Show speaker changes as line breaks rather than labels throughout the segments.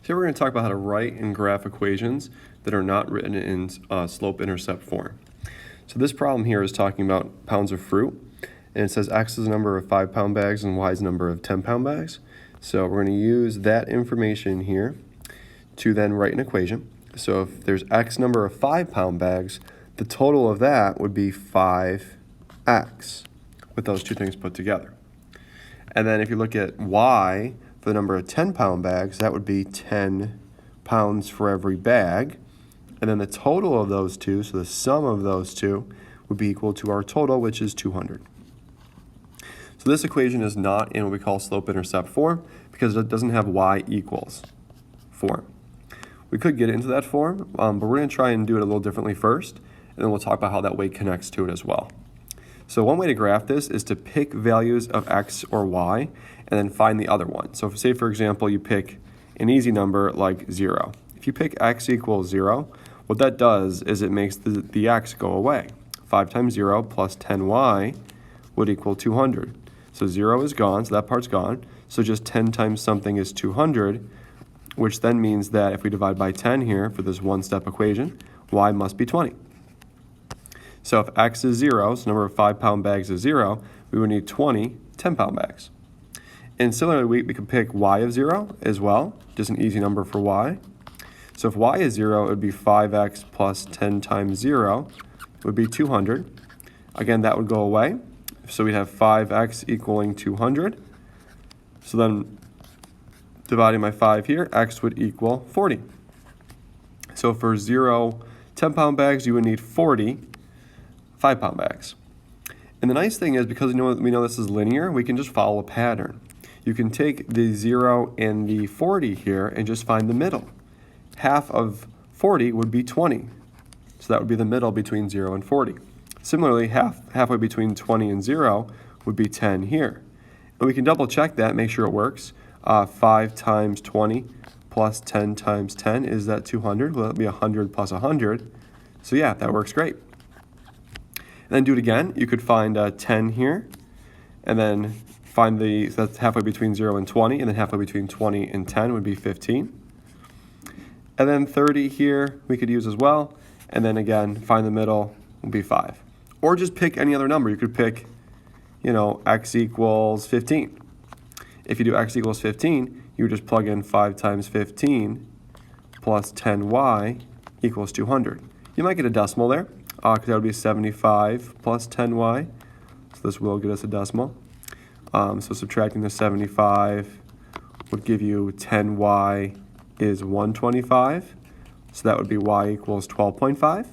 Today we're going to talk about how to write and graph equations that are not written in slope-intercept form. So this problem here is talking about pounds of fruit, and it says x is the number of 5-pound bags and y is the number of 10-pound bags. So we're going to use that information here to then write an equation. So if there's x number of 5-pound bags, the total of that would be 5x with those two things put together. And then if you look at y for the number of 10-pound bags, that would be 10 pounds for every bag. And then the total of those two, so the sum of those two, would be equal to our total, which is 200. So this equation is not in what we call slope-intercept form because it doesn't have y equals form. We could get it into that form, but we're going to try and do it a little differently first, and then we'll talk about how that weight connects to it as well. So one way to graph this is to pick values of x or y and then find the other one. So say, for example, you pick an easy number like 0. If you pick x equals 0, what that does is it makes the x go away. 5 times 0 plus 10y would equal 200. So 0 is gone, so that part's gone. So just 10 times something is 200, which then means that if we divide by 10 here for this one-step equation, y must be 20. So if x is 0, so the number of 5-pound bags is 0, we would need 20 10-pound bags. And similarly, we could pick y of 0 as well, just an easy number for y. So if y is 0, it would be 5x plus 10 times 0 would be 200. Again, that would go away. So we'd have 5x equaling 200. So then dividing by 5 here, x would equal 40. So for 0 10-pound bags, you would need 40 5-pound bags. And the nice thing is, because we know this is linear, we can just follow a pattern. You can take the 0 and the 40 here and just find the middle. Half of 40 would be 20. So that would be the middle between 0 and 40. Similarly, halfway between 20 and 0 would be 10 here. And we can double check that, make sure it works. 5 times 20 plus 10 times 10, is that 200? Well, that would be 100 plus 100. So yeah, that works great. And then do it again. You could find 10 here, and then find so that's halfway between 0 and 20, and then halfway between 20 and 10 would be 15. And then 30 here we could use as well, and then again, find the middle would be 5. Or just pick any other number. You could pick, x equals 15. If you do x equals 15, you would just plug in 5 times 15 plus 10y equals 200. You might get a decimal there, because that would be 75 plus 10y. So this will get us a decimal. So subtracting the 75 would give you 10y is 125. So that would be y equals 12.5,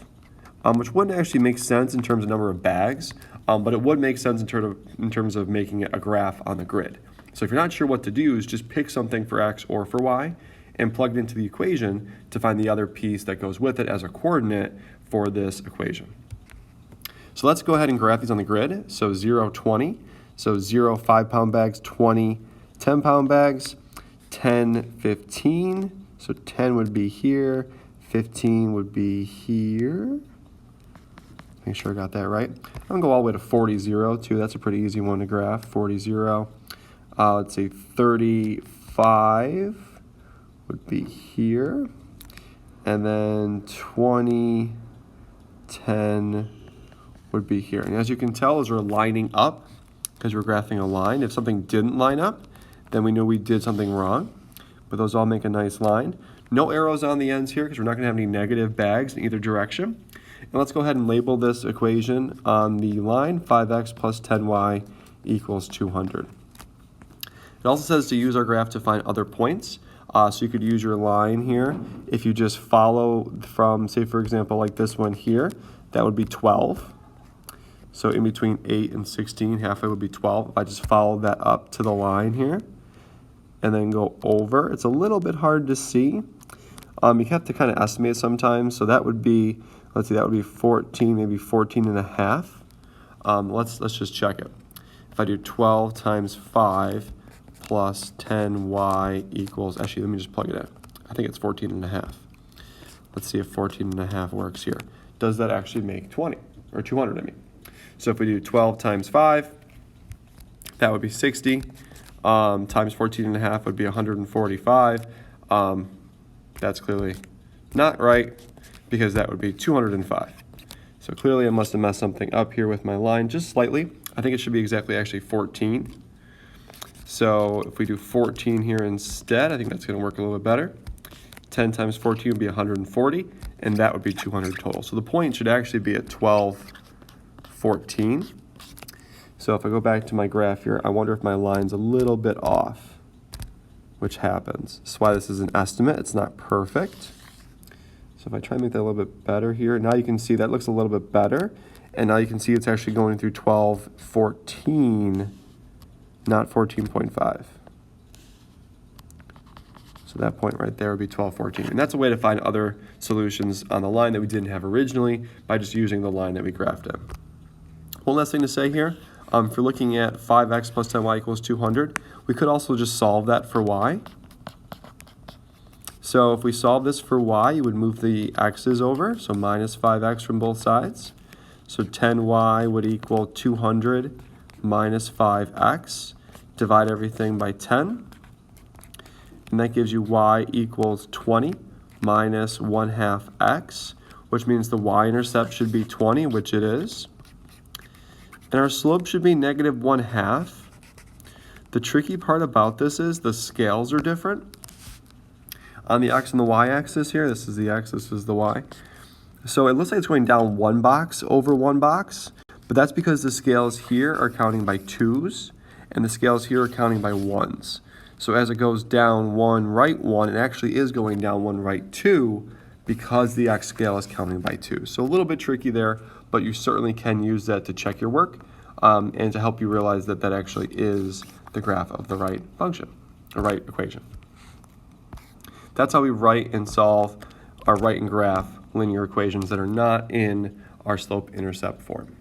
which wouldn't actually make sense in terms of number of bags, but it would make sense in terms of making it a graph on the grid. So if you're not sure what to do, is just pick something for x or for y and plug it into the equation to find the other piece that goes with it as a coordinate for this equation. So let's go ahead and graph these on the grid. So 0, 20. So 0 5-pound bags, 20 10-pound bags, 10, 15. So 10 would be here, 15 would be here. Make sure I got that right. I'm going to go all the way to 40, 0 too. That's a pretty easy one to graph, 40, 0. Let's say 35 would be here. And then 20, 10 would be here. And as you can tell, as we're lining up, because we're graphing a line, if something didn't line up, then we know we did something wrong. But those all make a nice line. No arrows on the ends here because we're not going to have any negative bags in either direction. And let's go ahead and label this equation on the line, 5x plus 10y equals 200. It also says to use our graph to find other points. So you could use your line here. If you just follow from, say for example, like this one here, that would be 12. So in between 8 and 16, halfway would be 12. If I just follow that up to the line here and then go over, it's a little bit hard to see. You have to kind of estimate sometimes. So that would be, let's see, that would be 14, maybe 14 and a half. Let's just check it. If I do 12 times 5 plus 10y equals, actually, let me just plug it in. I think it's 14 and a half. Let's see if 14 and a half works here. Does that actually make 20, or 200, I mean? So if we do 12 times 5, that would be 60. Times 14 and a half would be 145. That's clearly not right because that would be 205. So clearly I must have messed something up here with my line just slightly. I think it should be exactly actually 14. So if we do 14 here instead, I think that's going to work a little bit better. 10 times 14 would be 140, and that would be 200 total. So the point should actually be at 1214. So if I go back to my graph here, I wonder if my line's a little bit off, which happens. That's why this is an estimate. It's not perfect. So if I try to make that a little bit better here, now you can see that looks a little bit better. And now you can see it's actually going through 1214, not 14.5. So that point right there would be 1214. And that's a way to find other solutions on the line that we didn't have originally by just using the line that we graphed in. One last thing to say here, if you're looking at 5x plus 10y equals 200, we could also just solve that for y. So if we solve this for y, you would move the x's over, so minus 5x from both sides. So 10y would equal 200 minus 5x. Divide everything by 10. And that gives you y equals 20 minus 1/2 x, which means the y-intercept should be 20, which it is. And our slope should be negative 1/2. The tricky part about this is the scales are different. On the x and the y-axis here, this is the x, this is the y. So it looks like it's going down one box over one box, but that's because the scales here are counting by 2s, and the scales here are counting by 1s. So as it goes down 1, right 1, it actually is going down 1, right 2, because the x scale is counting by 2. So a little bit tricky there, but you certainly can use that to check your work and to help you realize that that actually is the graph of the right function, or right equation. That's how we write and solve our right and graph linear equations that are not in our slope-intercept form.